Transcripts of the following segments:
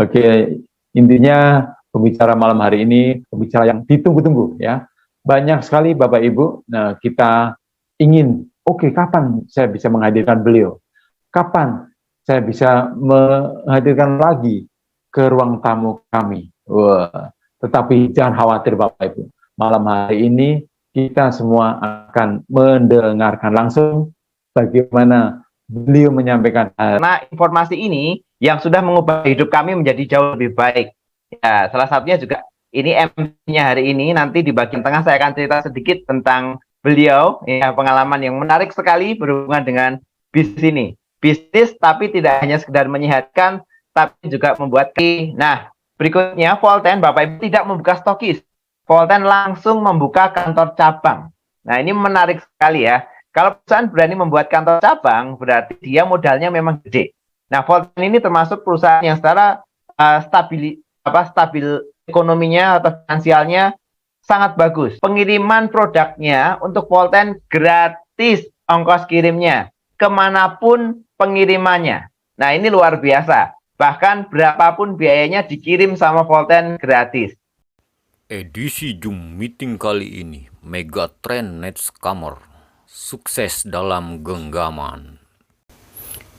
Oke, intinya pembicara malam hari ini pembicara yang ditunggu-tunggu ya. Banyak sekali Bapak Ibu. Nah, kita ingin, oke, kapan saya bisa menghadirkan beliau? Kapan saya bisa menghadirkan lagi ke ruang tamu kami? Wah, tetapi jangan khawatir Bapak Ibu. Malam hari ini kita semua akan mendengarkan langsung bagaimana beliau menyampaikan. Nah, informasi ini yang sudah mengubah hidup kami menjadi jauh lebih baik. Ya, salah satunya juga ini MC-nya hari ini. Nanti di bagian tengah saya akan cerita sedikit tentang beliau, ya, pengalaman yang menarik sekali berhubungan dengan bisnis ini. Bisnis tapi tidak hanya sekedar menyehatkan, tapi juga membuat. Nah, berikutnya Volten, Bapak Ibu, tidak membuka stokis. Volten langsung membuka kantor cabang. Nah, ini menarik sekali ya. Kalau perusahaan berani membuat kantor cabang, berarti dia modalnya memang gede. Nah, Volten ini termasuk perusahaan yang secara stabil ekonominya atau finansialnya sangat bagus. Pengiriman produknya untuk Volten gratis, ongkos kirimnya kemanapun pengirimannya. Nah, ini luar biasa. Bahkan berapapun biayanya dikirim sama Volten gratis. Edisi Zoom meeting kali ini, Megatrend Netscamer. Sukses dalam genggaman.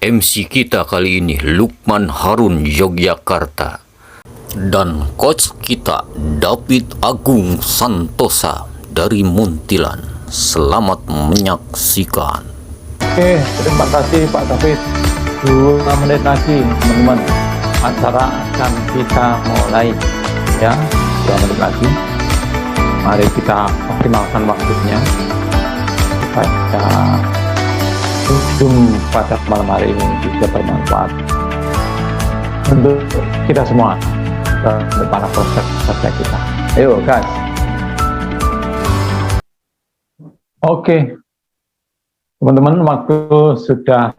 MC kita kali ini Lukman Harun Yogyakarta. Dan coach kita David Agung Santosa dari Muntilan. Selamat menyaksikan. Oke, terima kasih Pak David. 2 menit lagi teman-teman, acara akan kita mulai ya. 2 menit lagi, mari kita optimalkan waktunya pada Zoom pada malam hari ini bisa bermanfaat untuk kita semua dan para peserta kita. Ayo guys. Oke, teman-teman, waktu sudah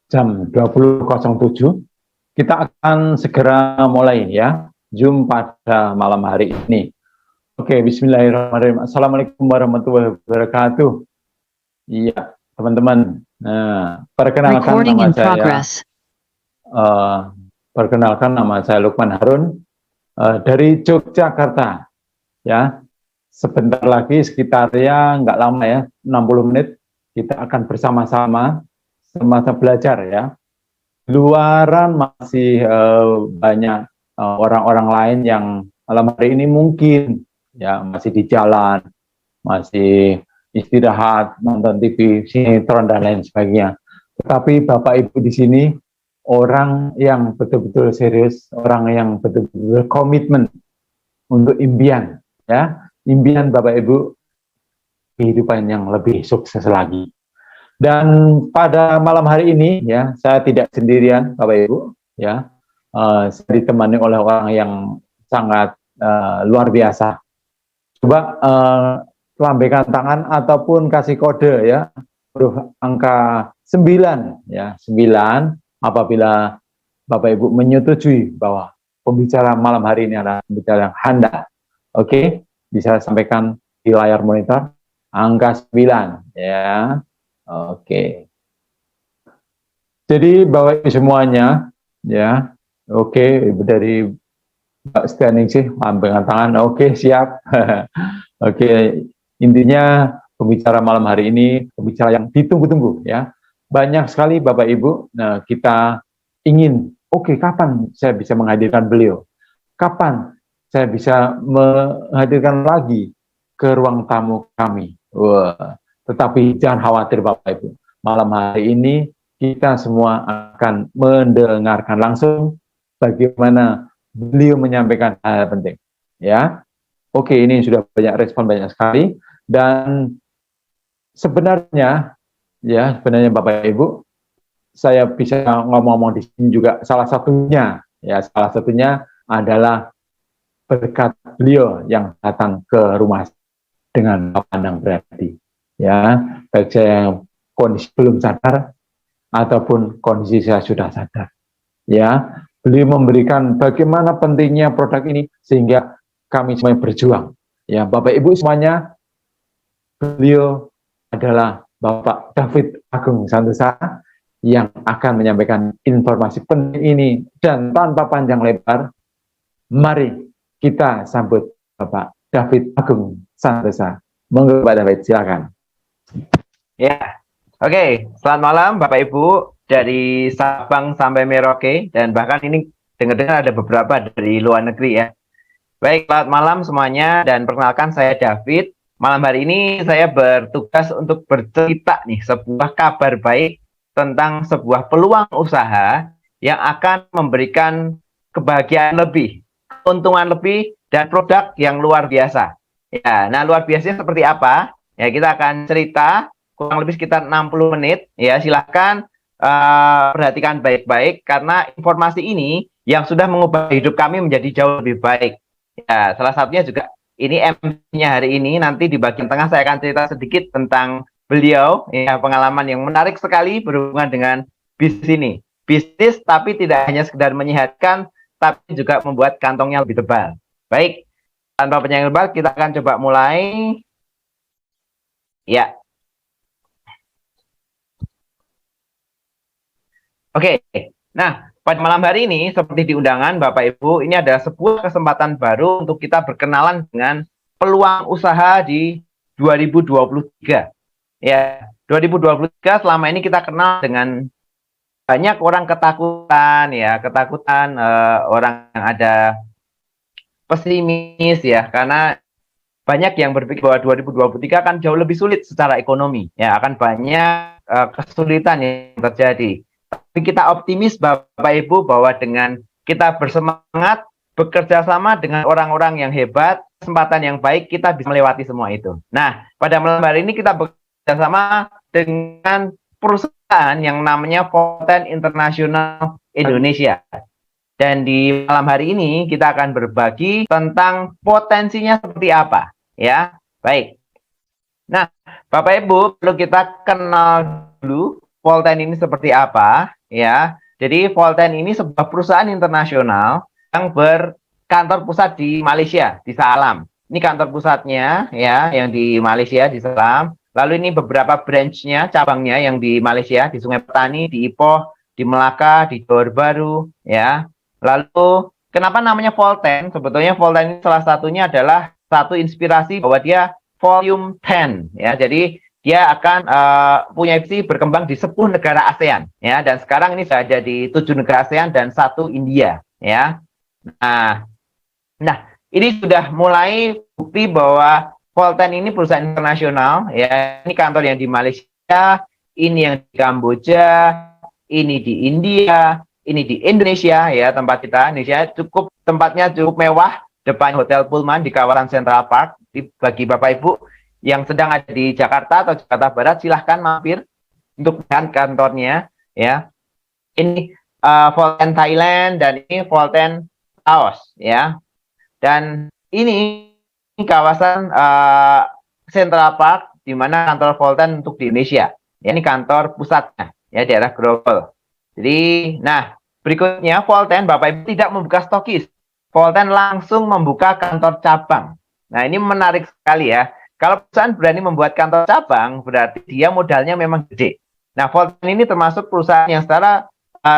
jam 20.07. Kita akan segera mulai ya Zoom pada malam hari ini. Oke, bismillahirrahmanirrahim. Assalamualaikum warahmatullahi wabarakatuh. Iya, teman-teman. Nah, perkenalkan nama saya Lukman Harun dari Yogyakarta. Ya, sebentar lagi sekitar nggak lama ya, 60 menit kita akan bersama-sama semasa belajar ya. Luaran masih banyak orang-orang lain yang malam hari ini mungkin ya masih di jalan, masih istirahat, nonton TV, sinetron dan lain sebagainya. Tetapi Bapak Ibu di sini orang yang betul-betul serius, orang yang betul-betul komitmen untuk impian, ya, impian Bapak Ibu kehidupan yang lebih sukses lagi. Dan pada malam hari ini, ya, saya tidak sendirian, Bapak Ibu, ya, saya ditemani oleh orang yang sangat luar biasa. Coba lambaikan tangan ataupun kasih kode ya, huruf angka 9 ya, 9 apabila Bapak Ibu menyetujui bahwa pembicara malam hari ini adalah pembicara yang handal. Oke, bisa sampaikan di layar monitor angka 9 ya. Oke. Jadi Bapak Ibu semuanya ya. Oke, dari Mbak Standing sih lambaikan tangan. Oke, siap. Oke. Intinya pembicara malam hari ini pembicara yang ditunggu-tunggu ya. Banyak sekali Bapak Ibu. Nah, kita ingin, oke, kapan saya bisa menghadirkan beliau? Kapan saya bisa menghadirkan lagi ke ruang tamu kami? Wah, tetapi jangan khawatir Bapak Ibu. Malam hari ini kita semua akan mendengarkan langsung bagaimana beliau menyampaikan hal penting. Ya. Oke, ini sudah banyak respon, banyak sekali. Dan sebenarnya Bapak Ibu, saya bisa ngomong-ngomong di sini juga salah satunya adalah berkat beliau yang datang ke rumah dengan pandang pribadi. Ya, baik saya kondisi belum sadar ataupun kondisi saya sudah sadar. Ya, beliau memberikan bagaimana pentingnya produk ini sehingga kami semuanya berjuang. Ya, Bapak Ibu semuanya, beliau adalah Bapak David Agung Santosa yang akan menyampaikan informasi penting ini. Dan tanpa panjang lebar, mari kita sambut Bapak David Agung Santosa. Monggo Pak David, silakan. Ya, oke. Selamat malam Bapak Ibu dari Sabang sampai Merauke, dan bahkan ini dengar-dengar ada beberapa dari luar negeri ya. Baik, selamat malam semuanya, dan perkenalkan saya David. Malam hari ini saya bertugas untuk bercerita nih sebuah kabar baik tentang sebuah peluang usaha yang akan memberikan kebahagiaan lebih, keuntungan lebih, dan produk yang luar biasa. Ya, nah luar biasanya seperti apa? Ya, kita akan cerita kurang lebih sekitar 60 menit. Ya, silahkan perhatikan baik-baik karena informasi ini yang sudah mengubah hidup kami menjadi jauh lebih baik. Ya, salah satunya juga ini MC-nya hari ini. Nanti di bagian tengah saya akan cerita sedikit tentang beliau, ya, pengalaman yang menarik sekali berhubungan dengan bisnis ini. Bisnis tapi tidak hanya sekedar menyehatkan, tapi juga membuat kantongnya lebih tebal. Baik, tanpa panjang lebar kita akan coba mulai. Ya. Oke, nah pada malam hari ini seperti di undangan Bapak Ibu, ini adalah sebuah kesempatan baru untuk kita berkenalan dengan peluang usaha di 2023. Ya, 2023 selama ini kita kenal dengan banyak orang ketakutan, ya, orang yang ada pesimis ya, karena banyak yang berpikir bahwa 2023 akan jauh lebih sulit secara ekonomi, ya, akan banyak kesulitan yang terjadi. Tapi kita optimis Bapak Ibu bahwa dengan kita bersemangat, bekerja sama dengan orang-orang yang hebat, kesempatan yang baik, kita bisa melewati semua itu. Nah, pada malam hari ini kita bekerja sama dengan perusahaan yang namanya Volten International Indonesia. Dan di malam hari ini kita akan berbagi tentang potensinya seperti apa, ya. Baik. Nah, Bapak Ibu, perlu kita kenal dulu Volten ini seperti apa, ya. Jadi Volten ini sebuah perusahaan internasional yang berkantor pusat di Malaysia, di Shah Ini kantor pusatnya, ya, yang di Malaysia, di Shah. Lalu ini beberapa branch-nya, cabangnya yang di Malaysia, di Sungai Petani, di Ipoh, di Melaka, di Johor Bahru, ya. Lalu kenapa namanya Volten? Sebetulnya Volten ini salah satunya adalah satu inspirasi bahwa dia volume 10, ya. Jadi dia akan punya visi berkembang di 10 negara ASEAN, ya, dan sekarang ini sudah ada di 7 negara ASEAN dan 1 India, ya. Nah, ini sudah mulai bukti bahwa Volten ini perusahaan internasional, ya. Ini kantor yang di Malaysia, ini yang di Kamboja, ini di India, ini di Indonesia, ya, tempat kita. Indonesia tempatnya cukup mewah, depan Hotel Pullman di kawasan Central Park. Bagi Bapak Ibu yang sedang ada di Jakarta atau Jakarta Barat, silahkan mampir untuk melihat kantornya, ya. Ini Volten Thailand dan ini Volten Laos, ya. Dan ini kawasan Central Park di mana kantor Volten untuk di Indonesia. Ya, ini kantor pusatnya, ya, daerah Grogol. Jadi, nah, berikutnya Volten, Bapak Ibu, tidak membuka stokis. Volten langsung membuka kantor cabang. Nah, ini menarik sekali ya. Kalau perusahaan berani membuat kantor cabang, berarti dia modalnya memang gede. Nah, Volten ini termasuk perusahaan yang secara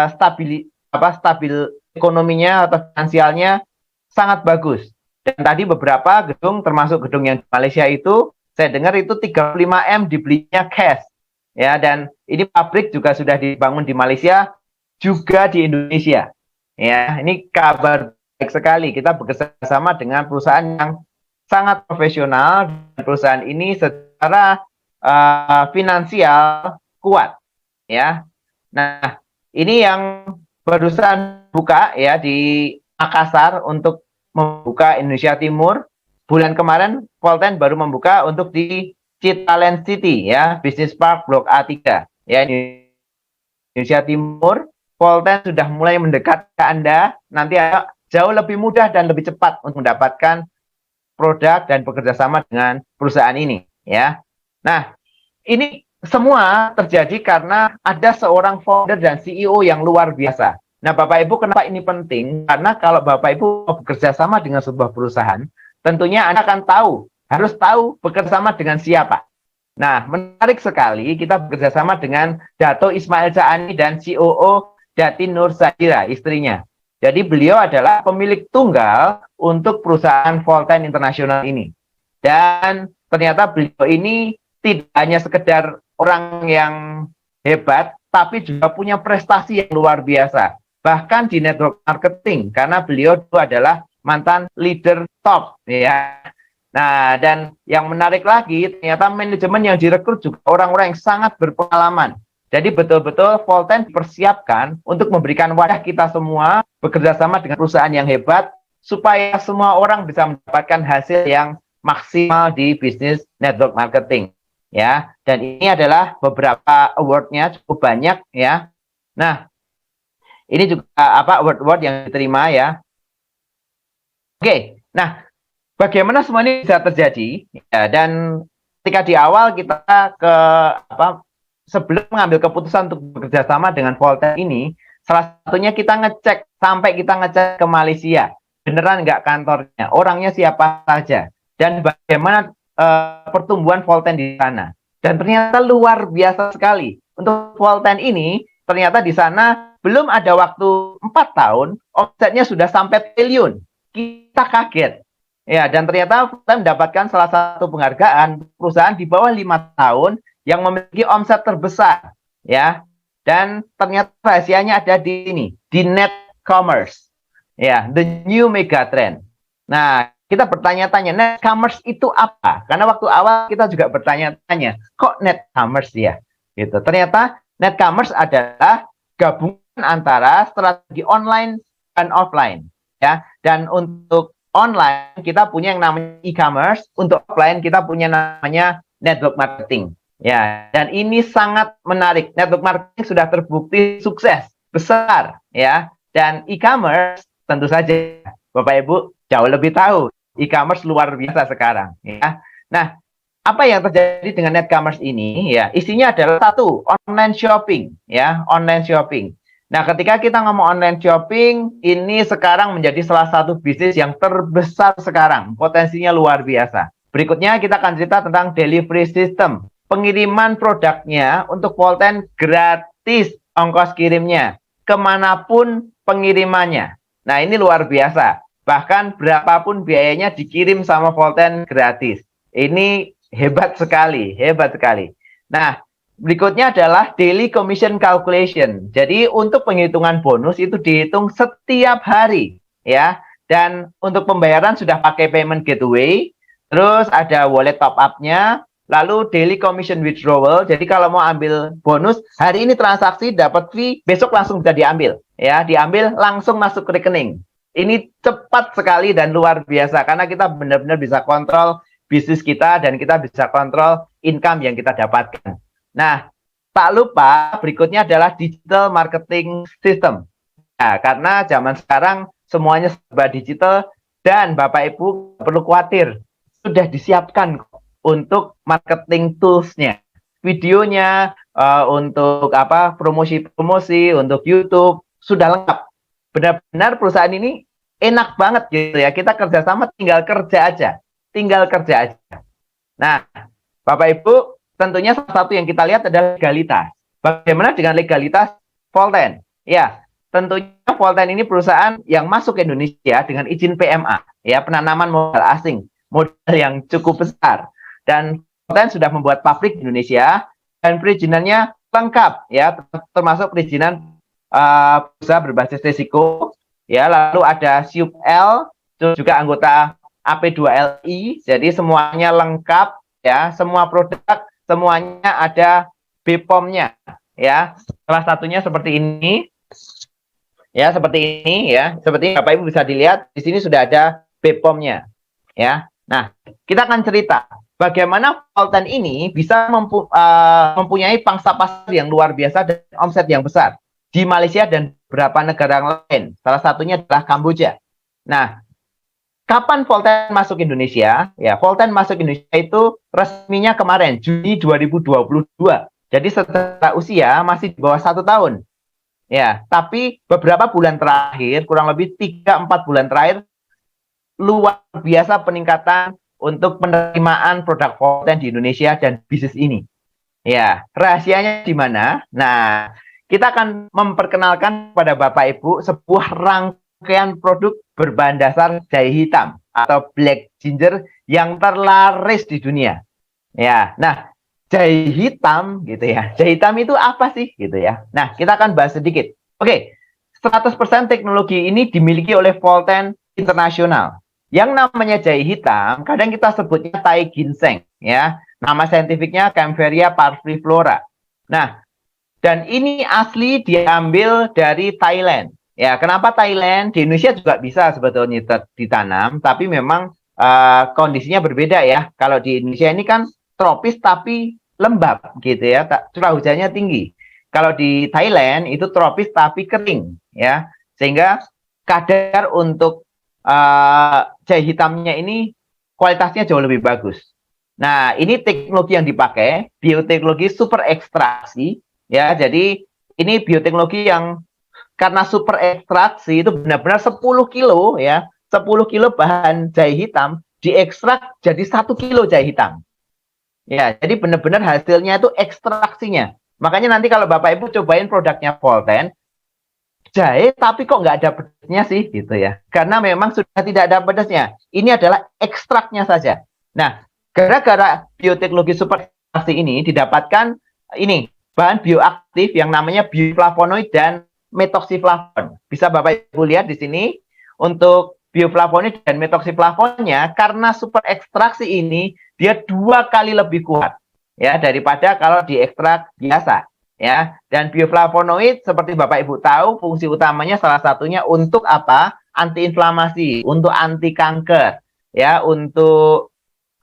stabil ekonominya atau finansialnya sangat bagus. Dan tadi beberapa gedung, termasuk gedung yang di Malaysia itu, saya dengar itu 35M dibelinya cash. Ya, dan ini pabrik juga sudah dibangun di Malaysia, juga di Indonesia. Ya, ini kabar baik sekali. Kita bekerjasama dengan perusahaan yang sangat profesional. Perusahaan ini secara finansial kuat, ya. Nah, ini yang barusan buka, ya, di Makassar untuk membuka Indonesia Timur. Bulan kemarin Volten baru membuka untuk di Citalent City, ya, Business Park Blok A3, ya, Indonesia Timur. Volten sudah mulai mendekat ke Anda. Nanti jauh lebih mudah dan lebih cepat untuk mendapatkan produk dan bekerja sama dengan perusahaan ini, ya. Nah, ini semua terjadi karena ada seorang founder dan CEO yang luar biasa. Nah, Bapak Ibu, kenapa ini penting? Karena kalau Bapak Ibu bekerja sama dengan sebuah perusahaan, tentunya Anda akan harus tahu bekerja sama dengan siapa. Nah, menarik sekali kita bekerja sama dengan Dato Ismail Saani dan COO Dati Nur Sajira, istrinya. Jadi beliau adalah pemilik tunggal untuk perusahaan Volten Internasional ini. Dan ternyata beliau ini tidak hanya sekedar orang yang hebat, tapi juga punya prestasi yang luar biasa. Bahkan di network marketing, karena beliau itu adalah mantan leader top, ya. Nah, dan yang menarik lagi, ternyata manajemen yang direkrut juga orang-orang yang sangat berpengalaman. Jadi betul-betul Volten dipersiapkan untuk memberikan wadah kita semua bekerja sama dengan perusahaan yang hebat, supaya semua orang bisa mendapatkan hasil yang maksimal di bisnis network marketing. Ya, dan ini adalah beberapa award-nya cukup banyak, ya. Nah, ini juga award-award yang diterima, ya. Oke, nah, bagaimana semua ini bisa terjadi? Ya, dan ketika di awal kita sebelum mengambil keputusan untuk bekerja sama dengan Volten ini, salah satunya kita ngecek sampai kita ngecek ke Malaysia, beneran nggak kantornya, orangnya siapa saja, dan bagaimana pertumbuhan Volten di sana. Dan ternyata luar biasa sekali. Untuk Volten ini, ternyata di sana belum ada waktu 4 tahun, omsetnya sudah sampai triliun. Kita kaget. Ya, dan ternyata kita mendapatkan salah satu penghargaan perusahaan di bawah 5 tahun yang memiliki omset terbesar, ya. Dan ternyata rahasianya ada di ini, di net commerce. Ya, the new mega trend. Nah, kita bertanya-tanya, net commerce itu apa? Karena waktu awal kita juga bertanya-tanya, kok net commerce ya? Gitu. Ternyata net commerce adalah gabungan antara strategi online dan offline, ya. Dan untuk online kita punya yang namanya e-commerce, untuk offline kita punya namanya network marketing. Ya, dan ini sangat menarik. Network marketing sudah terbukti sukses besar, ya. Dan e-commerce tentu saja Bapak Ibu jauh lebih tahu. E-commerce luar biasa sekarang, ya. Nah, apa yang terjadi dengan net commerce ini? Ya, isinya adalah satu, online shopping, ya, online shopping. Nah, ketika kita ngomong online shopping, ini sekarang menjadi salah satu bisnis yang terbesar sekarang. Potensinya luar biasa. Berikutnya kita akan cerita tentang delivery system. Pengiriman produknya untuk Volten gratis ongkos kirimnya. Kemanapun pengirimannya. Nah, ini luar biasa. Bahkan berapapun biayanya dikirim sama Volten gratis. Ini hebat sekali, hebat sekali. Nah, berikutnya adalah daily commission calculation. Jadi untuk penghitungan bonus itu dihitung setiap hari, ya. Dan untuk pembayaran sudah pakai payment gateway. Terus ada wallet top up-nya. Lalu daily commission withdrawal. Jadi kalau mau ambil bonus, hari ini transaksi dapat fee, besok langsung bisa diambil. Ya, diambil langsung masuk ke rekening. Ini cepat sekali dan luar biasa. Karena kita benar-benar bisa kontrol bisnis kita dan kita bisa kontrol income yang kita dapatkan. Nah, tak lupa berikutnya adalah digital marketing system. Nah, karena zaman sekarang semuanya serba digital dan Bapak Ibu perlu khawatir, sudah disiapkan untuk marketing tools-nya. Videonya, untuk promosi-promosi, untuk YouTube, sudah lengkap. Benar-benar perusahaan ini enak banget gitu ya. Kita kerjasama tinggal kerja aja. Tinggal kerja aja. Nah, Bapak Ibu, tentunya salah satu yang kita lihat adalah legalitas. Bagaimana dengan legalitas Volten? Ya, tentunya Volten ini perusahaan yang masuk ke Indonesia dengan izin PMA, ya, penanaman modal asing, modal yang cukup besar. Dan Volten sudah membuat pabrik di Indonesia dan perizinannya lengkap, ya, termasuk perizinan usaha berbasis risiko, ya, lalu ada SUP-L, juga anggota AP2LI, jadi semuanya lengkap, ya, semua produk semuanya ada BPOM-nya, ya. Salah satunya seperti ini, ya, seperti ini, ya, seperti Bapak Ibu bisa dilihat di sini sudah ada BPOM-nya, ya. Nah, kita akan cerita bagaimana Volten ini bisa mempunyai pangsa pasar yang luar biasa dan omset yang besar di Malaysia dan beberapa negara lain. Salah satunya adalah Kamboja. Nah, kapan Volten masuk Indonesia? Ya, Volten masuk Indonesia itu resminya kemarin, Juni 2022. Jadi setelah usia masih di bawah 1 tahun. Ya, tapi beberapa bulan terakhir, kurang lebih 3-4 bulan terakhir, luar biasa peningkatan untuk penerimaan produk Volten di Indonesia dan bisnis ini. Ya, rahasianya di mana? Nah, kita akan memperkenalkan kepada Bapak Ibu sebuah rangkaian produk berbahan dasar jahe hitam atau black ginger yang terlaris di dunia. Ya, nah, jahe hitam gitu ya. Jahe hitam itu apa sih gitu ya? Nah, kita akan bahas sedikit. Oke, 100% teknologi ini dimiliki oleh Volten International. Yang namanya jahe hitam, kadang kita sebutnya tai ginseng ya. Nama saintifiknya Kaempferia parviflora. Nah, dan ini asli diambil dari Thailand. Ya, kenapa Thailand? Di Indonesia juga bisa sebetulnya ditanam, tapi memang kondisinya berbeda ya. Kalau di Indonesia ini kan tropis tapi lembab gitu ya, curah hujannya tinggi. Kalau di Thailand itu tropis tapi kering ya, sehingga kadar untuk jahe hitamnya ini kualitasnya jauh lebih bagus. Nah, ini teknologi yang dipakai, bioteknologi super ekstraksi, ya. Jadi, ini bioteknologi yang karena super ekstraksi itu benar-benar 10 kilo, ya. 10 kilo bahan jahe hitam diekstrak jadi 1 kilo jahe hitam. Ya, jadi benar-benar hasilnya itu ekstraksinya. Makanya nanti kalau Bapak Ibu cobain produknya Volten, jahe tapi kok nggak ada pedasnya sih, gitu ya. Karena memang sudah tidak ada pedasnya. Ini adalah ekstraknya saja. Nah, gara-gara bioteknologi super ekstraksi ini didapatkan ini bahan bioaktif yang namanya bioflavonoid dan metoxiflavon. Bisa Bapak Ibu lihat di sini untuk bioflavonoid dan metoxiflavonnya karena super ekstraksi ini dia 2 kali lebih kuat ya daripada kalau diekstrak biasa ya. Dan bioflavonoid seperti Bapak Ibu tahu fungsi utamanya salah satunya untuk apa? Antiinflamasi, untuk anti kanker ya, untuk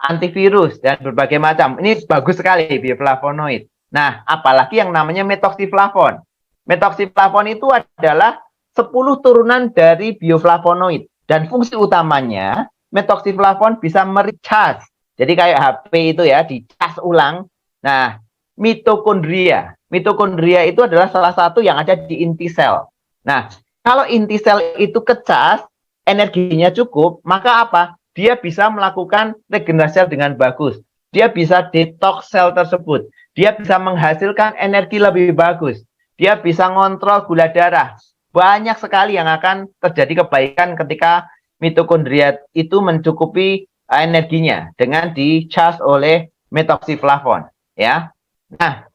antivirus dan berbagai macam. Ini bagus sekali bioflavonoid. Nah, apalagi yang namanya metoxiflavon. Metoxiflavon itu adalah 10 turunan dari bioflavonoid dan fungsi utamanya metoxiflavon bisa merecharge. Jadi kayak HP itu ya, dicas ulang. Nah, mitokondria. Mitokondria itu adalah salah satu yang ada di inti sel. Nah, kalau inti sel itu kecas, energinya cukup, maka apa? Dia bisa melakukan regenerasi sel dengan bagus. Dia bisa detox sel tersebut. Dia bisa menghasilkan energi lebih bagus. Dia bisa ngontrol gula darah. Banyak sekali yang akan terjadi kebaikan ketika mitokondria itu mencukupi energinya dengan di-charge oleh metoxiflavon. Ya, nah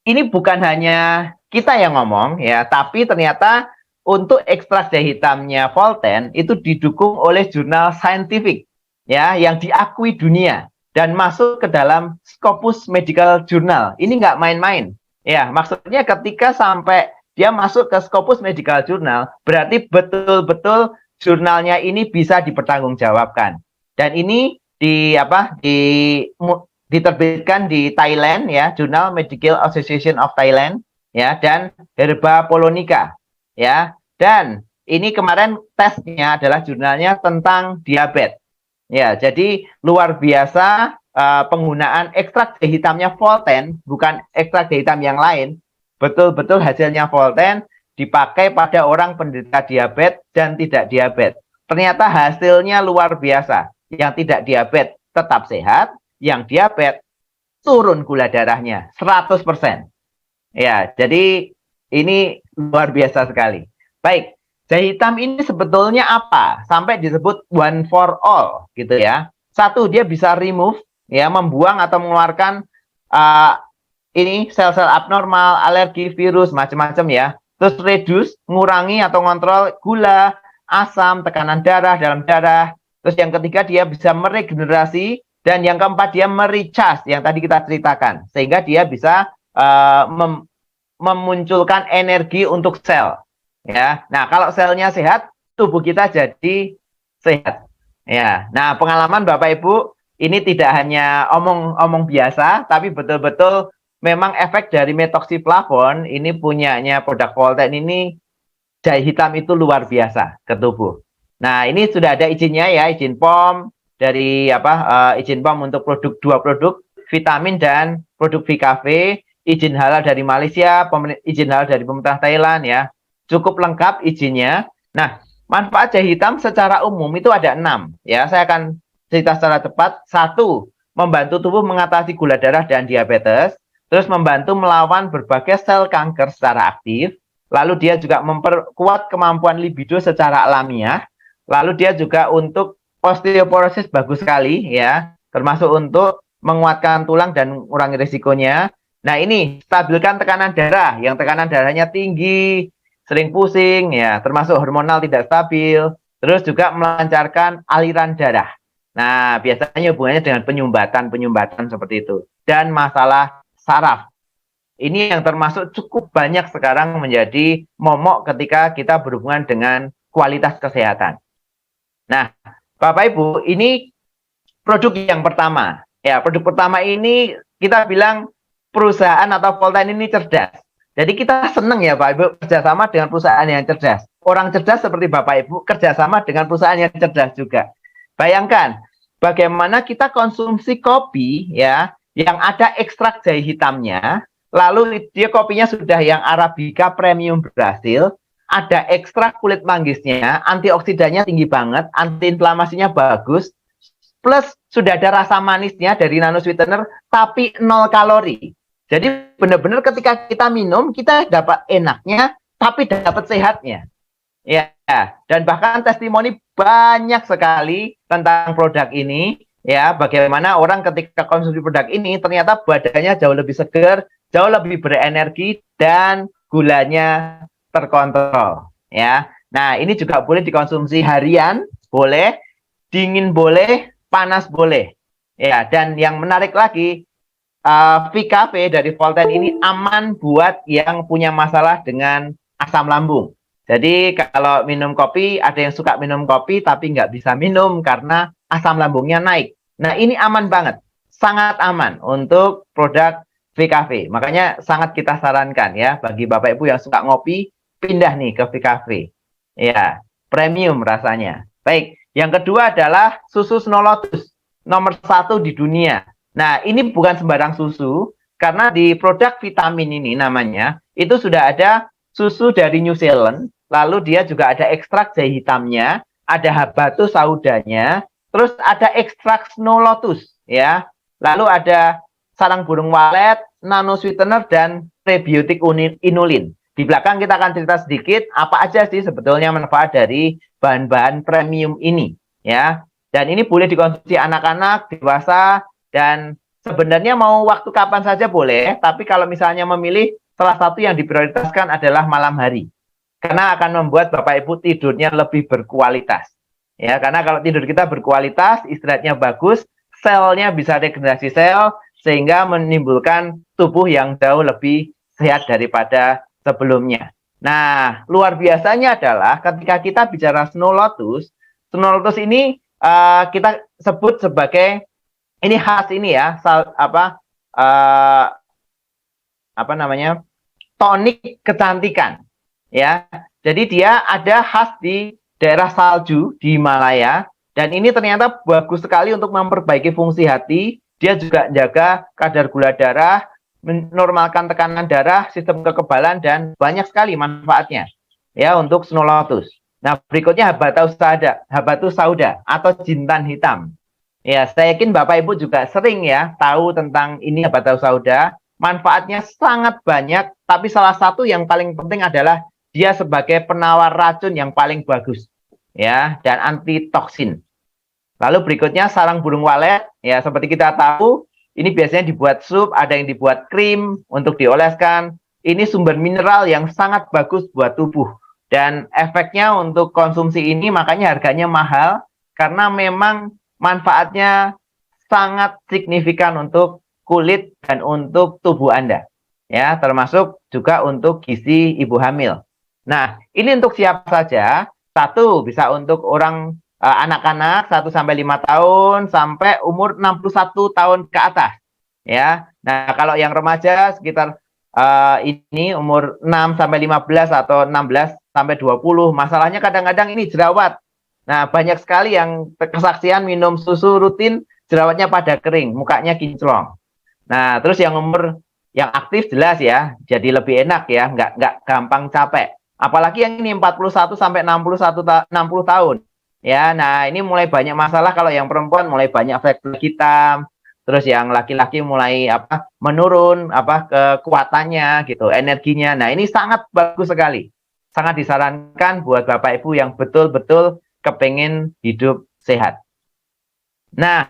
ini bukan hanya kita yang ngomong ya, tapi ternyata untuk ekstrak jahe hitamnya Volten itu didukung oleh jurnal saintifik ya yang diakui dunia dan masuk ke dalam Scopus Medical Journal. Ini nggak main-main. Ya, maksudnya ketika sampai dia masuk ke Scopus Medical Journal, berarti betul-betul jurnalnya ini bisa dipertanggungjawabkan. Dan ini diterbitkan di Thailand ya, Journal Medical Association of Thailand ya, dan Herba Polonica ya. Dan ini kemarin tesnya adalah jurnalnya tentang diabetes. Ya, jadi luar biasa penggunaan ekstrak jahe hitamnya Volten, bukan ekstrak jahe hitam yang lain. Betul-betul hasilnya Volten dipakai pada orang penderita diabetes dan tidak diabetes. Ternyata hasilnya luar biasa. Yang tidak diabetes tetap sehat, yang diabetes turun gula darahnya 100%. Ya, jadi ini luar biasa sekali. Baik, jahe hitam ini sebetulnya apa? Sampai disebut one for all gitu ya. Satu, dia bisa remove ya, membuang atau mengeluarkan ini sel-sel abnormal, alergi, virus, macam-macam ya. Terus reduce, mengurangi atau ngontrol gula, asam, tekanan darah dalam darah. Terus yang ketiga dia bisa meregenerasi, dan yang keempat dia merecharge yang tadi kita ceritakan, sehingga dia bisa memunculkan energi untuk sel. Ya, nah kalau selnya sehat, tubuh kita jadi sehat. Ya, nah pengalaman Bapak Ibu ini tidak hanya omong-omong biasa, tapi betul-betul memang efek dari metoxiflavon ini punyanya produk Volten ini, jahe hitam itu luar biasa ke tubuh. Nah ini sudah ada izinnya ya, izin POM dari izin POM untuk dua produk vitamin dan produk VKV, izin halal dari Malaysia, izin halal dari pemerintah Thailand ya. Cukup lengkap izinnya. Nah, manfaat jahe hitam secara umum itu ada 6 ya. Saya akan cerita secara cepat. Satu, membantu tubuh mengatasi gula darah dan diabetes. Terus membantu melawan berbagai sel kanker secara aktif. Lalu dia juga memperkuat kemampuan libido secara alamiah. Lalu dia juga untuk osteoporosis bagus sekali ya, termasuk untuk menguatkan tulang dan mengurangi risikonya. Nah, ini stabilkan tekanan darah, yang tekanan darahnya tinggi, sering pusing ya, termasuk hormonal tidak stabil, terus juga melancarkan aliran darah. Nah, biasanya hubungannya dengan penyumbatan seperti itu. Dan masalah saraf. Ini yang termasuk cukup banyak sekarang menjadi momok ketika kita berhubungan dengan kualitas kesehatan. Nah, Bapak Ibu, ini produk yang pertama. Ya, produk pertama ini kita bilang perusahaan atau Voltan ini cerdas. Jadi kita senang ya Pak Ibu kerjasama dengan perusahaan yang cerdas. Orang cerdas seperti Bapak Ibu kerjasama dengan perusahaan yang cerdas juga. Bayangkan bagaimana kita konsumsi kopi ya yang ada ekstrak jahe hitamnya, lalu dia kopinya sudah yang Arabica Premium Brasil, ada ekstrak kulit manggisnya, antioksidannya tinggi banget, antiinflamasinya bagus, plus sudah ada rasa manisnya dari nano sweetener, tapi 0 kalori. Jadi benar-benar ketika kita minum, kita dapat enaknya, tapi dapat sehatnya. Ya, dan bahkan testimoni banyak sekali tentang produk ini, ya, bagaimana orang ketika konsumsi produk ini ternyata badannya jauh lebih segar, jauh lebih berenergi, dan gulanya terkontrol ya. Nah, ini juga boleh dikonsumsi harian, boleh, dingin boleh, panas boleh. Ya, dan yang menarik lagi VKV dari Voltan ini aman buat yang punya masalah dengan asam lambung. Jadi kalau minum kopi, ada yang suka minum kopi tapi nggak bisa minum karena asam lambungnya naik. Nah, ini aman banget, sangat aman untuk produk VKV. Makanya sangat kita sarankan ya bagi Bapak Ibu yang suka ngopi, pindah nih ke VKV. Ya, premium rasanya. Baik, yang kedua adalah susu Snow Lotus, nomor 1 di dunia. Nah, ini bukan sembarang susu, karena di produk vitamin ini namanya, itu sudah ada susu dari New Zealand, lalu dia juga ada ekstrak jahe hitamnya, ada habatus saudanya, terus ada ekstrak Snow Lotus, ya. Lalu ada sarang burung walet, nano sweetener, dan prebiotik inulin. Di belakang kita akan cerita sedikit apa aja sih sebetulnya manfaat dari bahan-bahan premium ini, ya. Dan ini boleh dikonsumsi anak-anak, dewasa, dan sebenarnya mau waktu kapan saja boleh. Tapi kalau misalnya memilih, salah satu yang diprioritaskan adalah malam hari, karena akan membuat Bapak Ibu tidurnya lebih berkualitas. Ya, karena kalau tidur kita berkualitas, istirahatnya bagus, selnya bisa regenerasi sel, sehingga menimbulkan tubuh yang jauh lebih sehat daripada sebelumnya. Nah, luar biasanya adalah ketika kita bicara Snow Lotus ini kita sebut sebagai ini khas ini ya, tonik kecantikan, ya. Jadi dia ada khas di daerah salju di Himalaya, dan ini ternyata bagus sekali untuk memperbaiki fungsi hati. Dia juga menjaga kadar gula darah, menormalkan tekanan darah, sistem kekebalan, dan banyak sekali manfaatnya ya untuk Snow Lotus. Nah, berikutnya habatus sauda atau jintan hitam. Ya, saya yakin Bapak Ibu juga sering ya tahu tentang ini habatus sauda. Manfaatnya sangat banyak, tapi salah satu yang paling penting adalah dia sebagai penawar racun yang paling bagus ya, dan anti toksin. Lalu berikutnya sarang burung walet, ya seperti kita tahu, ini biasanya dibuat sup, ada yang dibuat krim untuk dioleskan. Ini sumber mineral yang sangat bagus buat tubuh. Dan efeknya untuk konsumsi ini makanya harganya mahal, karena memang manfaatnya sangat signifikan untuk kulit dan untuk tubuh Anda. Ya, termasuk juga untuk gizi ibu hamil. Nah, ini untuk siapa saja? Satu, bisa untuk orang anak-anak 1-5 tahun sampai umur 61 tahun ke atas. Ya. Nah, kalau yang remaja sekitar ini umur 6-15 atau 16-20. Masalahnya kadang-kadang ini jerawat. Nah, banyak sekali yang kesaksian minum susu rutin, jerawatnya pada kering, mukanya kinclong. Nah, terus yang umur yang aktif jelas ya, jadi lebih enak ya, nggak gampang capek. Apalagi yang ini 41 sampai 60 tahun. Ya, nah ini mulai banyak masalah kalau yang perempuan mulai banyak flek hitam, terus yang laki-laki mulai menurun kekuatannya gitu, energinya. Nah, ini sangat bagus sekali. Sangat disarankan buat Bapak Ibu yang betul-betul kepengen hidup sehat. Nah,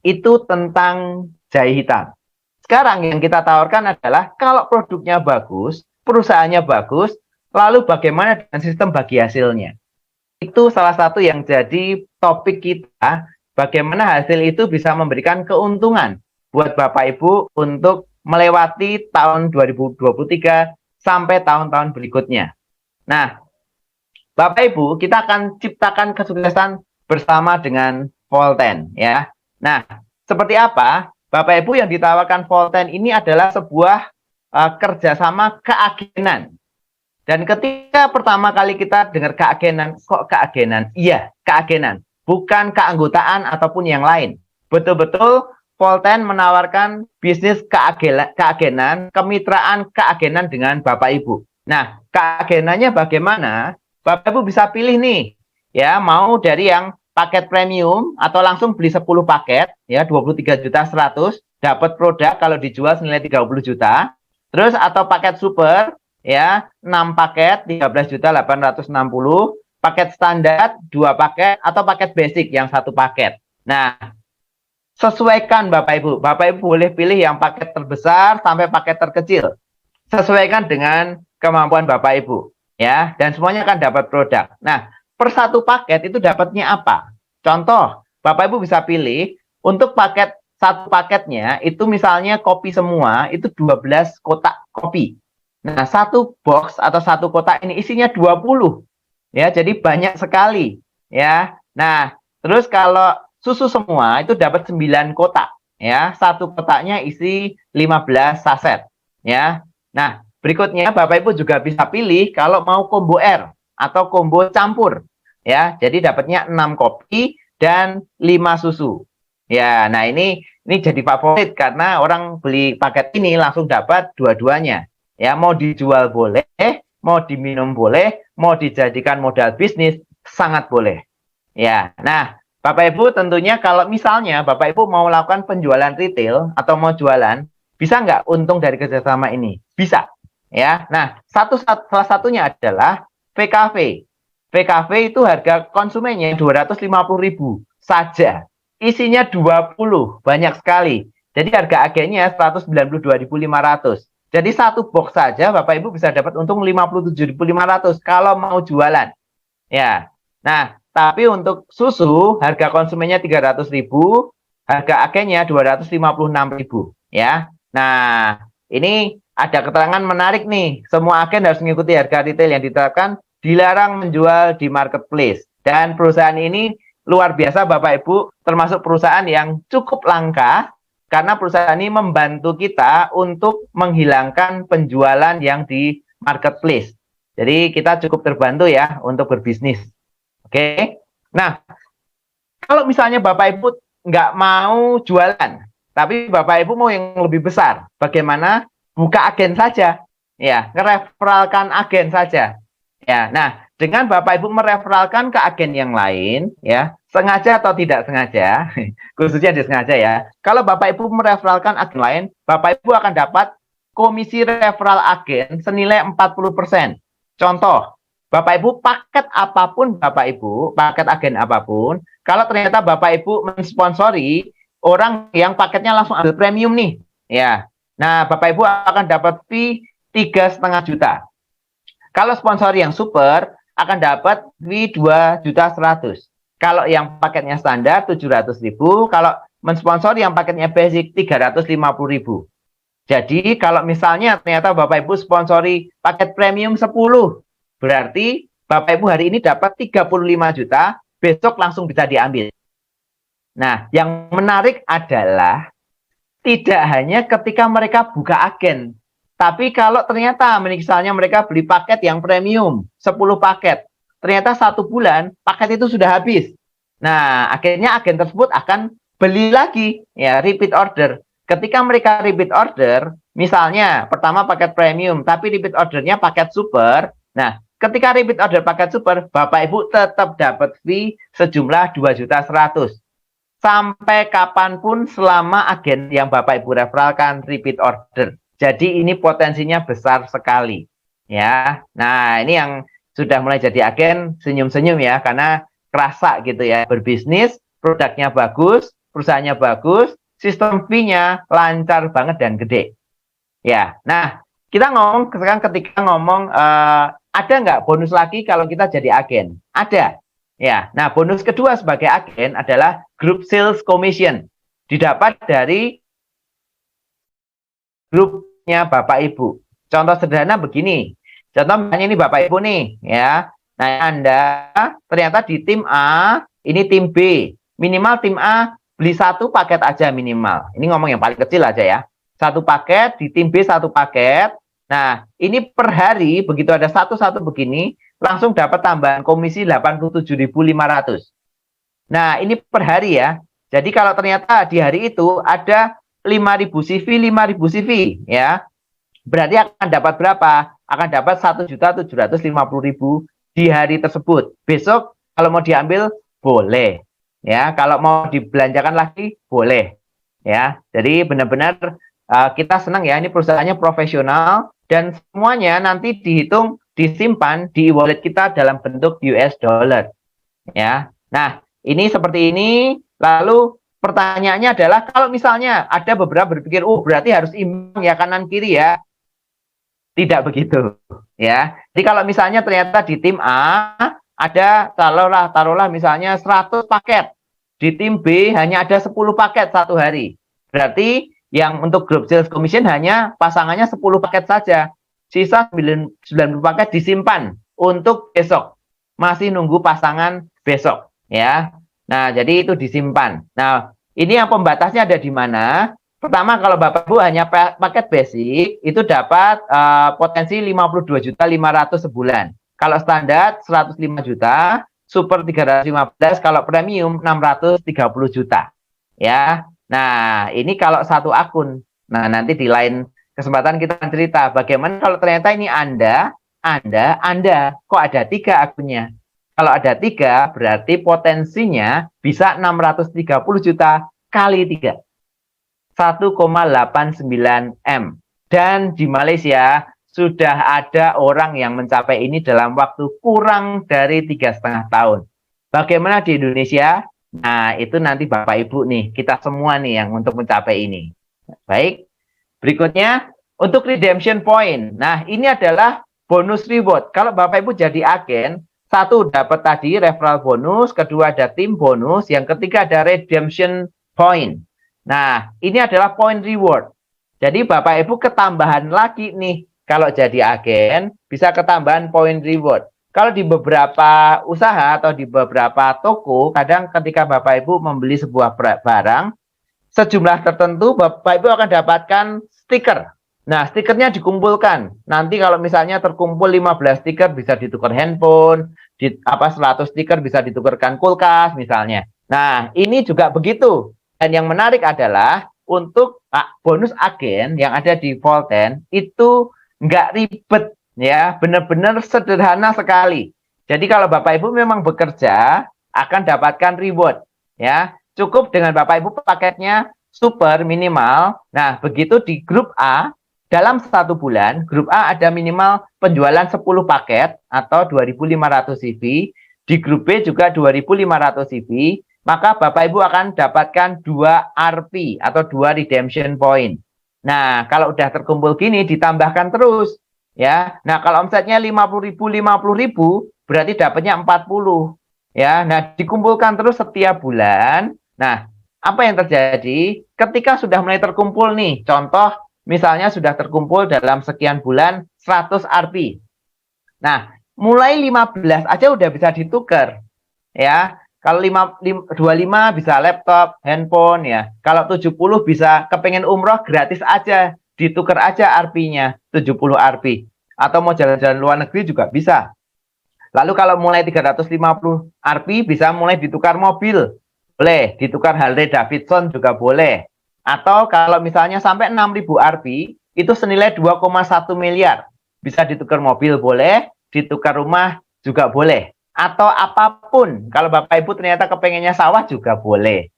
itu tentang jahe hitam. Sekarang yang kita tawarkan adalah kalau produknya bagus, perusahaannya bagus, lalu bagaimana dengan sistem bagi hasilnya? Itu salah satu yang jadi topik kita, bagaimana hasil itu bisa memberikan keuntungan buat Bapak Ibu untuk melewati tahun 2023 sampai tahun-tahun berikutnya. Nah, Bapak Ibu, kita akan ciptakan kesuksesan bersama dengan Volten ya. Nah, seperti apa? Bapak Ibu, yang ditawarkan Volten ini adalah sebuah kerjasama keagenan. Dan ketika pertama kali kita dengar keagenan, kok keagenan? Iya, keagenan. Bukan keanggotaan ataupun yang lain. Betul-betul Volten menawarkan bisnis keagenan, kemitraan keagenan dengan Bapak Ibu. Nah, keagenannya bagaimana? Bapak Ibu bisa pilih nih, ya, mau dari yang paket premium atau langsung beli 10 paket, ya, 23.100.000, dapat produk kalau dijual senilai 30 juta. Terus atau paket super, ya, 6 paket 13.860.000, paket standar 2 paket, atau paket basic yang 1 paket. Nah, sesuaikan Bapak Ibu. Bapak Ibu boleh pilih yang paket terbesar sampai paket terkecil. Sesuaikan dengan kemampuan Bapak Ibu, ya, dan semuanya akan dapat produk. Nah, per 1 paket itu dapatnya apa? Contoh, Bapak Ibu bisa pilih untuk paket 1 paketnya itu misalnya kopi semua, itu 12 kotak kopi. Nah, 1 box atau 1 kotak ini isinya 20. Ya, jadi banyak sekali, ya. Nah, terus kalau susu semua itu dapat 9 kotak, ya. 1 kotaknya isi 15 saset, ya. Nah, berikutnya Bapak Ibu juga bisa pilih kalau mau combo R atau combo campur, ya. Jadi dapatnya 6 kopi dan 5 susu. Ya, nah ini jadi favorit karena orang beli paket ini langsung dapat dua-duanya. Ya, mau dijual boleh, mau diminum boleh, mau dijadikan modal bisnis sangat boleh. Ya, nah Bapak Ibu tentunya kalau misalnya Bapak Ibu mau melakukan penjualan retail atau mau jualan, bisa nggak untung dari kerjasama ini? Bisa. Ya, nah salah satunya adalah VKV. VKV itu harga konsumennya 250.000 saja. Isinya 20, banyak sekali. Jadi harga agennya 192.500. Jadi 1 box saja Bapak Ibu bisa dapat untung 57.500 kalau mau jualan. Ya. Nah, tapi untuk susu harga konsumennya 300.000, harga agennya 256.000, ya. Nah, ini ada keterangan menarik nih. Semua agen harus mengikuti harga retail yang ditetapkan, dilarang menjual di marketplace. Dan perusahaan ini luar biasa Bapak Ibu, termasuk perusahaan yang cukup langka karena perusahaan ini membantu kita untuk menghilangkan penjualan yang di marketplace. Jadi kita cukup terbantu ya untuk berbisnis. Oke. Nah, kalau misalnya Bapak Ibu nggak mau jualan, tapi Bapak Ibu mau yang lebih besar, bagaimana? Buka agen saja, ya, ngereferalkan agen saja. Ya, nah, dengan Bapak Ibu mereferalkan ke agen yang lain, ya, sengaja atau tidak sengaja, khususnya disengaja ya. Kalau Bapak Ibu mereferalkan agen lain, Bapak Ibu akan dapat komisi referral agen senilai 40%. Contoh, Bapak Ibu paket apapun Bapak Ibu, paket agen apapun, kalau ternyata Bapak Ibu mensponsori orang yang paketnya langsung ambil premium nih, ya. Nah, Bapak Ibu akan dapat fee 3,5 juta. Kalau sponsor yang super akan dapat fee 2.100.000. Kalau yang paketnya standar 700.000, kalau mensponsor yang paketnya basic 350.000. Jadi kalau misalnya ternyata Bapak Ibu sponsori paket premium 10, berarti Bapak Ibu hari ini dapat 35 juta, besok langsung bisa diambil. Nah, yang menarik adalah tidak hanya ketika mereka buka agen, tapi kalau ternyata misalnya mereka beli paket yang premium 10 paket, ternyata 1 bulan paket itu sudah habis. Nah, akhirnya agen tersebut akan beli lagi, ya, repeat order. Ketika mereka repeat order, misalnya pertama paket premium, tapi repeat ordernya paket super. Nah, ketika repeat order paket super, Bapak Ibu tetap dapat fee sejumlah 2.100.000 sampai kapanpun selama agen yang Bapak Ibu referralkan repeat order. Jadi ini potensinya besar sekali, ya. Nah, ini yang sudah mulai jadi agen senyum-senyum ya, karena kerasa gitu ya, berbisnis, produknya bagus, perusahaannya bagus, sistem fee-nya lancar banget dan gede. Ya, nah kita ngomong sekarang ketika ngomong ada nggak bonus lagi kalau kita jadi agen? Ada. Ya, nah bonus kedua sebagai agen adalah group sales commission. Didapat dari grupnya Bapak Ibu. Contoh sederhana begini. Contoh misalnya ini Bapak Ibu nih, ya. Nah, Anda ternyata di tim A, ini tim B. Minimal tim A beli 1 paket aja minimal. Ini ngomong yang paling kecil aja ya. 1 paket, di tim B 1 paket. Nah, ini per hari begitu ada satu-satu begini, langsung dapat tambahan komisi 87.500. Nah, ini per hari ya. Jadi kalau ternyata di hari itu ada 5.000 CV, 5.000 CV ya. Berarti akan dapat berapa? Akan dapat 1.750.000 di hari tersebut. Besok kalau mau diambil boleh. Ya, kalau mau dibelanjakan lagi boleh. Ya. Jadi benar-benar kita senang ya, ini perusahaannya profesional dan semuanya nanti dihitung, disimpan di wallet kita dalam bentuk US dollar. Ya. Nah, ini seperti ini. Lalu pertanyaannya adalah kalau misalnya ada beberapa berpikir, oh berarti harus imbang ya kanan kiri ya. Tidak begitu, ya. Jadi kalau misalnya ternyata di tim A ada taruhlah misalnya 100 paket, di tim B hanya ada 10 paket satu hari. Berarti yang untuk group sales commission hanya pasangannya 10 paket saja. Sisa 90 paket disimpan untuk besok. Masih nunggu pasangan besok, ya. Nah, jadi itu disimpan. Nah, ini yang pembatasnya ada di mana? Pertama, kalau Bapak Ibu hanya paket basic, itu dapat potensi 52.500.000 sebulan. Kalau standar 105 juta, super 315, kalau premium 630 juta. Ya. Nah, ini kalau satu akun. Nah, nanti di lain kesempatan kita akan cerita bagaimana kalau ternyata ini Anda, kok ada 3 akunnya. Kalau ada 3, berarti potensinya bisa 630 juta kali 3. 1,89 M. Dan di Malaysia sudah ada orang yang mencapai ini dalam waktu kurang dari 3,5 tahun. Bagaimana di Indonesia? Nah, itu nanti Bapak Ibu nih, kita semua nih yang untuk mencapai ini. Baik, berikutnya untuk redemption point. Nah, ini adalah bonus reward. Kalau Bapak Ibu jadi agen, 1 dapat tadi referral bonus, kedua ada tim bonus, yang ketiga ada redemption point. Nah, ini adalah point reward. Jadi Bapak Ibu ketambahan lagi nih, kalau jadi agen bisa ketambahan point reward. Kalau di beberapa usaha atau di beberapa toko, kadang ketika Bapak Ibu membeli sebuah barang, sejumlah tertentu Bapak Ibu akan dapatkan stiker. Nah, stikernya dikumpulkan. Nanti kalau misalnya terkumpul 15 stiker bisa ditukar handphone, 100 stiker bisa ditukarkan kulkas misalnya. Nah, ini juga begitu. Dan yang menarik adalah untuk bonus agen yang ada di Volten itu nggak ribet ya, benar-benar sederhana sekali. Jadi kalau Bapak Ibu memang bekerja akan dapatkan reward ya. Cukup dengan Bapak Ibu paketnya super minimal. Nah, begitu di grup A dalam 1 bulan, grup A ada minimal penjualan 10 paket atau 2.500 CV, di grup B juga 2.500 CV. Maka Bapak Ibu akan dapatkan 2 RP atau 2 redemption point. Nah, kalau udah terkumpul gini ditambahkan terus ya. Nah, kalau omsetnya 50.000 berarti dapatnya 40 ya. Nah, dikumpulkan terus setiap bulan. Nah, apa yang terjadi ketika sudah mulai terkumpul nih? Contoh misalnya sudah terkumpul dalam sekian bulan 100 RP. Nah, mulai 15 aja udah bisa ditukar ya. Kalau 25 bisa laptop, handphone ya. Kalau 70 bisa kepengen umroh gratis aja. Ditukar aja RP-nya, 70 RP. Atau mau jalan-jalan luar negeri juga bisa. Lalu kalau mulai 350 RP bisa mulai ditukar mobil. Boleh, ditukar Harley Davidson juga boleh. Atau kalau misalnya sampai 6.000 RP, itu senilai 2,1 miliar. Bisa ditukar mobil boleh, ditukar rumah juga boleh. Atau apapun, kalau Bapak Ibu ternyata kepengennya sawah juga boleh.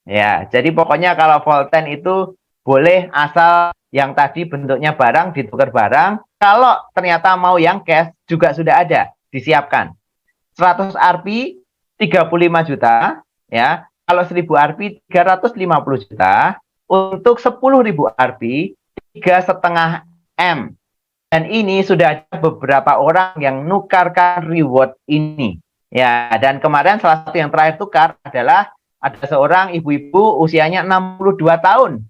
Ya, jadi pokoknya kalau Volten itu boleh asal yang tadi bentuknya barang ditukar barang. Kalau ternyata mau yang cash juga sudah ada, disiapkan. 100 Rp 35 juta, ya. Kalau 1000 Rp 350 juta, untuk 10.000 Rp 3,5 M. Dan ini sudah ada beberapa orang yang nukarkan reward ini. Ya, dan kemarin salah satu yang terakhir tukar adalah ada seorang ibu-ibu usianya 62 tahun.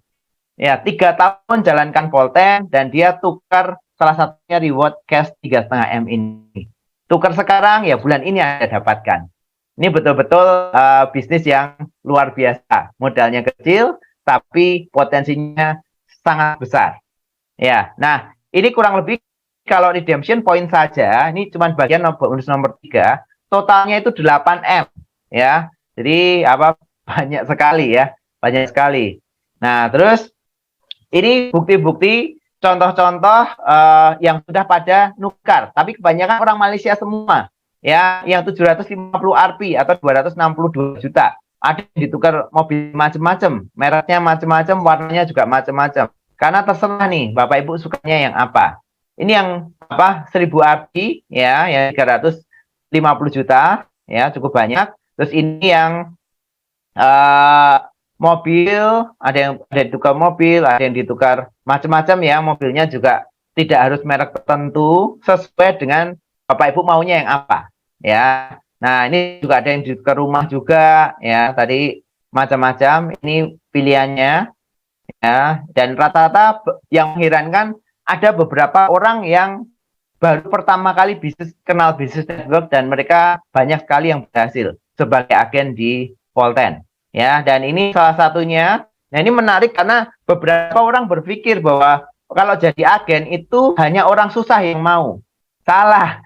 Ya, 3 tahun jalankan Volten dan dia tukar salah satunya reward cash 3,5 M ini. Tukar sekarang ya bulan ini Anda dapatkan. Ini betul-betul bisnis yang luar biasa. Modalnya kecil tapi potensinya sangat besar. Ya, nah ini kurang lebih kalau redemption point saja, ini cuma bagian bonus nomor 3, totalnya itu 8 M. Ya, jadi apa banyak sekali ya, banyak sekali. Nah, terus ini bukti-bukti contoh-contoh yang sudah pada nukar, tapi kebanyakan orang Malaysia semua. Ya, yang 750 Rp atau 262 juta. Ada yang ditukar mobil macam-macam, mereknya macam-macam, warnanya juga macam-macam. Karena terserah nih, Bapak Ibu sukanya yang apa. Ini yang apa 1000 Rp ya, yang 350 juta ya, cukup banyak. Terus ini yang mobil, ada yang ditukar mobil, ada yang ditukar macam-macam ya, mobilnya juga tidak harus merek tertentu, sesuai dengan Bapak Ibu maunya yang apa ya. Nah, ini juga ada yang ditukar rumah juga ya, tadi macam-macam, ini pilihannya ya. Dan rata-rata yang mengherankan ada beberapa orang yang baru pertama kali kenal bisnis network dan mereka banyak sekali yang berhasil sebagai agen di Volten ya. Dan ini salah satunya. Nah, ini menarik karena beberapa orang berpikir bahwa kalau jadi agen itu hanya orang susah yang mau. Salah.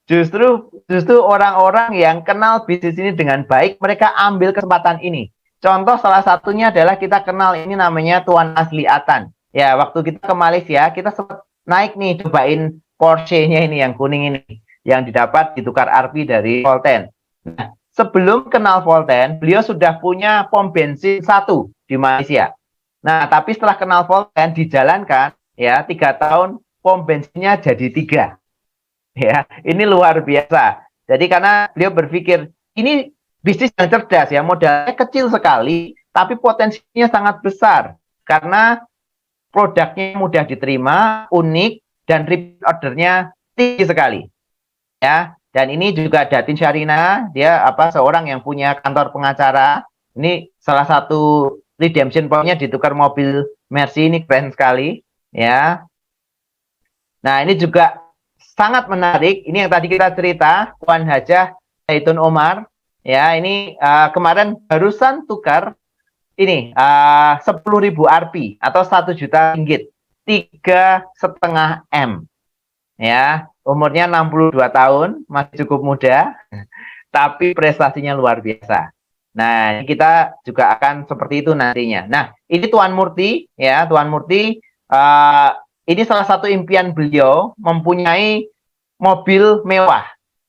Justru orang-orang yang kenal bisnis ini dengan baik, mereka ambil kesempatan ini. Contoh salah satunya adalah kita kenal ini namanya Tuan Asli Atan. Ya, waktu kita ke Malaysia, kita sempat naik nih, cobain Porsche-nya ini yang kuning ini, yang didapat ditukar Rp dari Volten. Nah, sebelum kenal Volten, beliau sudah punya pom bensin 1 di Malaysia. Nah, tapi setelah kenal Volten, dijalankan, ya 3 tahun, pom bensinnya jadi 3. Ya, ini luar biasa. Jadi karena beliau berpikir, ini bisnis yang cerdas ya, modalnya kecil sekali, tapi potensinya sangat besar. Karena produknya mudah diterima, unik, dan repeat ordernya tinggi sekali. Ya, dan ini juga Datin Syarina, dia seorang yang punya kantor pengacara. Ini salah satu redemption point-nya ditukar mobil Mercy, ini keren sekali. Ya. Nah, ini juga sangat menarik. Ini yang tadi kita cerita, Puan Hajah Zaitun Omar. Ya, ini kemarin barusan tukar ini 10.000 Rp atau 1 juta ringgit, 3,5 M. Ya, umurnya 62 tahun, masih cukup muda, tapi prestasinya luar biasa. Nah, kita juga akan seperti itu nantinya. Nah, ini Tuan Murti, ya, Tuan Murti. Ini salah satu impian beliau mempunyai mobil mewah.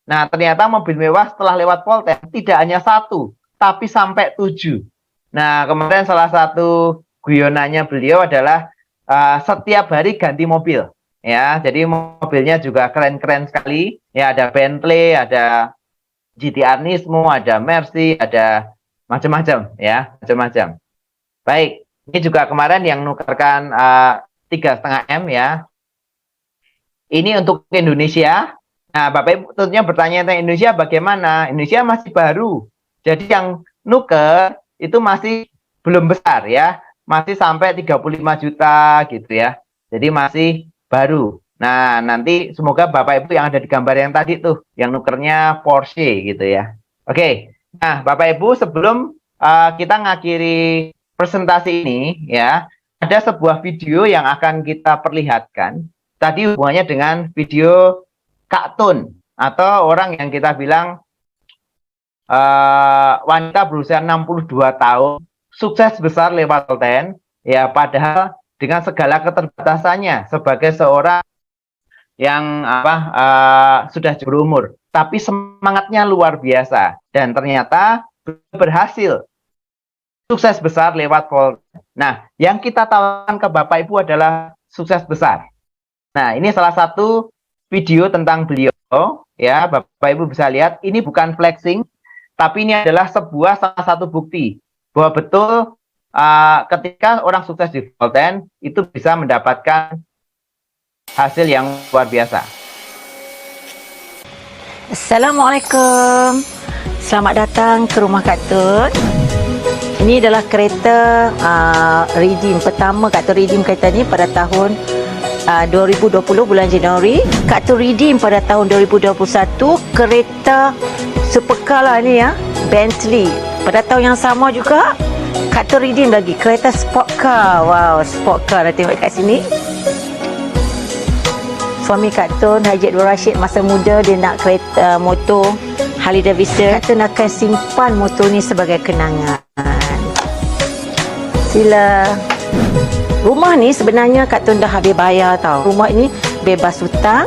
Nah, ternyata mobil mewah setelah lewat Volten tidak hanya 1, tapi sampai 7. Nah, kemarin salah satu guyonannya beliau adalah setiap hari ganti mobil. Ya, jadi mobilnya juga keren-keren sekali. Ya, ada Bentley, ada GT-R Nismo, ada Mercy, ada macam-macam, ya, macam-macam. Baik, ini juga kemarin yang nukarkan 3,5 M ya. Ini untuk Indonesia. Nah, Bapak Ibu tentunya bertanya tentang Indonesia bagaimana? Indonesia masih baru. Jadi yang nuker itu masih belum besar ya. Masih sampai 35 juta gitu ya. Jadi masih baru. Nah, nanti semoga Bapak Ibu yang ada di gambar yang tadi tuh, yang nukernya Porsche gitu ya. Oke. Nah, Bapak Ibu sebelum kita ngakhiri presentasi ini ya, ada sebuah video yang akan kita perlihatkan. Tadi hubungannya dengan video Kak Tun, atau orang yang kita bilang wanita berusia 62 tahun, sukses besar lewat Volten, ya padahal dengan segala keterbatasannya sebagai seorang yang sudah berumur, tapi semangatnya luar biasa dan ternyata berhasil sukses besar lewat Volten. Nah, yang kita tawarkan ke Bapak Ibu adalah sukses besar. Nah, ini salah satu video tentang beliau, ya, Bapak Ibu bisa lihat. Ini bukan flexing, tapi ini adalah salah satu bukti bahwa betul ketika orang sukses di Volten itu bisa mendapatkan hasil yang luar biasa. Assalamualaikum. Selamat datang ke rumah Kak Tun. Ini adalah kereta redeem pertama Kak Tun redeem kereta ni pada tahun 2020 bulan Januari. Kak Tun redeem pada tahun 2021 kereta supercar lah ni ya, Bentley. Pada tahun yang sama juga Kak Tun redeem lagi kereta sport car. Wow, sport car dah tengok kat sini. Suami Kak Tun, Haji Abdul Rashid, masa muda dia nak kereta motor Harley Davidson. Kak Tun akan simpan motor ni sebagai kenangan. Sila. Rumah ni sebenarnya Kak Tun dah habis bayar tau. Rumah ini bebas hutang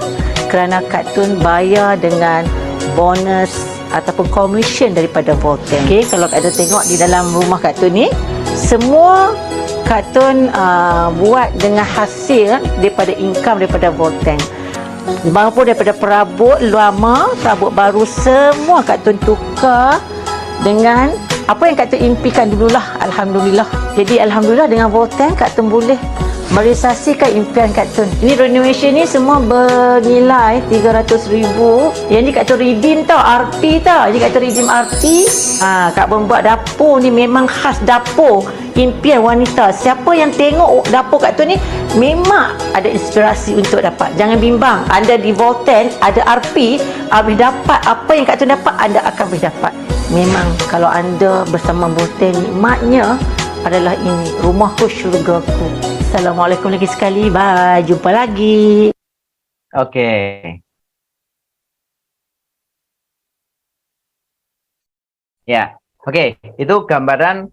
kerana Kak Tun bayar dengan bonus ataupun commission daripada Volten. Okey, kalau Kak Tun tengok di dalam rumah Kak Tun ni, semua Kak Tun buat dengan hasil daripada income daripada Volten. Maupun daripada perabot lama, perabot baru, semua Kak Tun tukar dengan apa yang Kak Tun impikan dululah. Alhamdulillah. Jadi Alhamdulillah dengan Volten Kak Tun boleh merealisasikan impian Kak Tun. Ini renovation ni semua bernilai 300,000. Yang ni Kak Tun redeem tau, RP tau. Jadi Kak Tun redeem RP. Kak Tun buat dapur ni memang khas dapur impian wanita. Siapa yang tengok dapur Kak Tun ni memang ada inspirasi untuk dapat. Jangan bimbang. Anda di Volten ada RP, boleh dapat apa yang Kak Tun dapat, anda akan boleh dapat. Memang kalau anda bersama Volten, nikmatnya adalah ini, rumahku syurgaku. Assalamualaikum lagi sekali. Bye. Jumpa lagi. Oke. Ya, oke. Itu gambaran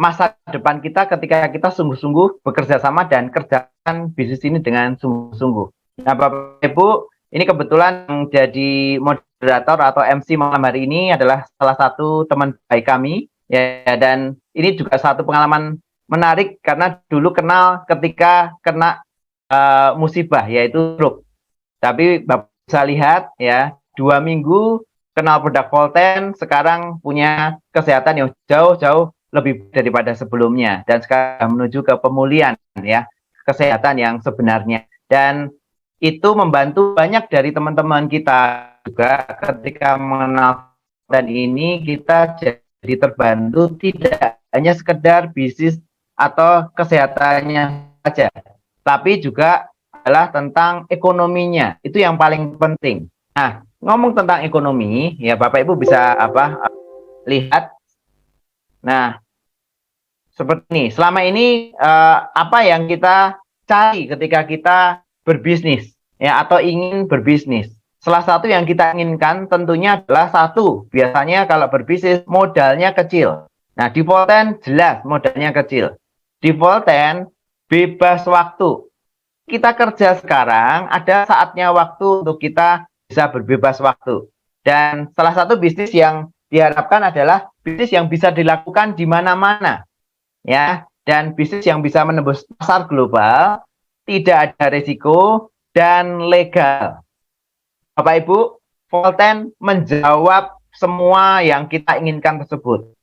masa depan kita ketika kita sungguh-sungguh bekerja sama dan kerjakan bisnis ini dengan sungguh-sungguh. Nah, Bapak Ibu, ini kebetulan jadi moderator atau MC malam hari ini adalah salah satu teman baik kami, ya, dan ini juga satu pengalaman menarik karena dulu kenal ketika kena musibah, yaitu stroke. Tapi Bapak bisa lihat ya, 2 minggu kenal produk Volten, sekarang punya kesehatan yang jauh-jauh lebih daripada sebelumnya, dan sekarang menuju ke pemulihan ya, kesehatan yang sebenarnya. Dan itu membantu banyak dari teman-teman kita juga ketika mengenal dan ini kita jadi terbantu, tidak hanya sekedar bisnis atau kesehatannya saja, tapi juga adalah tentang ekonominya. Itu yang paling penting. Nah, ngomong tentang ekonomi, ya Bapak Ibu bisa lihat. Nah, seperti ini. Selama ini apa yang kita cari ketika kita berbisnis, ya, atau ingin berbisnis? Salah satu yang kita inginkan tentunya adalah satu, biasanya kalau berbisnis modalnya kecil. Nah, di Volten jelas modalnya kecil. Di Volten bebas waktu. Kita kerja sekarang, ada saatnya waktu untuk kita bisa berbebas waktu. Dan salah satu bisnis yang diharapkan adalah bisnis yang bisa dilakukan di mana-mana, ya, dan bisnis yang bisa menembus pasar global, tidak ada risiko dan legal. Bapak Ibu, Volten menjawab semua yang kita inginkan tersebut.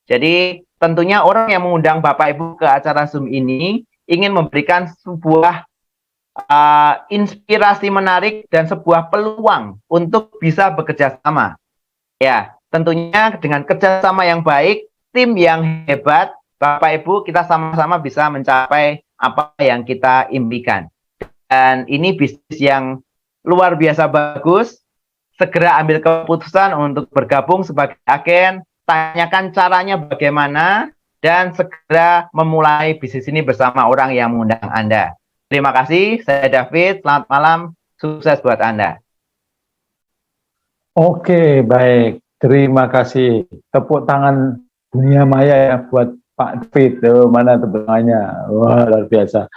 Jadi tentunya orang yang mengundang Bapak Ibu ke acara Zoom ini ingin memberikan sebuah inspirasi menarik dan sebuah peluang untuk bisa bekerja sama. Ya, tentunya dengan kerjasama yang baik, tim yang hebat, Bapak Ibu kita sama-sama bisa mencapai apa yang kita impikan. Dan ini bisnis yang luar biasa bagus. Segera ambil keputusan untuk bergabung sebagai agen, tanyakan caranya bagaimana, dan segera memulai bisnis ini bersama orang yang mengundang Anda. Terima kasih, saya David, selamat malam, sukses buat Anda. Oke, baik. Terima kasih. Tepuk tangan dunia maya ya buat Pak David. Mana tepuk tangannya? Wah, luar biasa.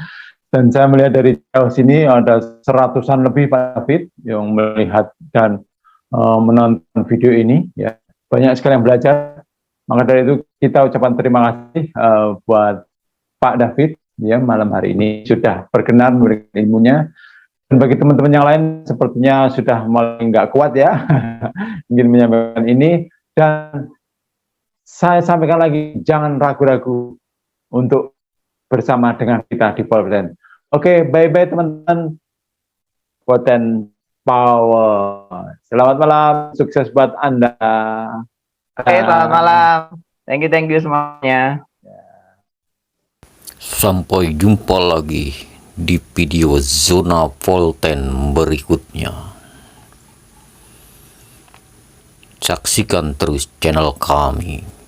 Dan saya melihat dari jauh sini ada seratusan lebih Pak David yang melihat dan menonton video ini. Ya, banyak sekali yang belajar. Maka dari itu kita ucapkan terima kasih buat Pak David ya malam hari ini sudah berkenan memberikan ilmunya. Dan bagi teman-teman yang lain sepertinya sudah mulai nggak kuat ya ingin menyampaikan ini. Dan saya sampaikan lagi, jangan ragu-ragu untuk bersama dengan kita di Power. Oke, bye-bye teman-teman. Poten Power. Selamat malam, sukses buat Anda. Oke, selamat malam. Thank you semuanya. Sampai jumpa lagi di video Zona Volten berikutnya. Saksikan terus channel kami.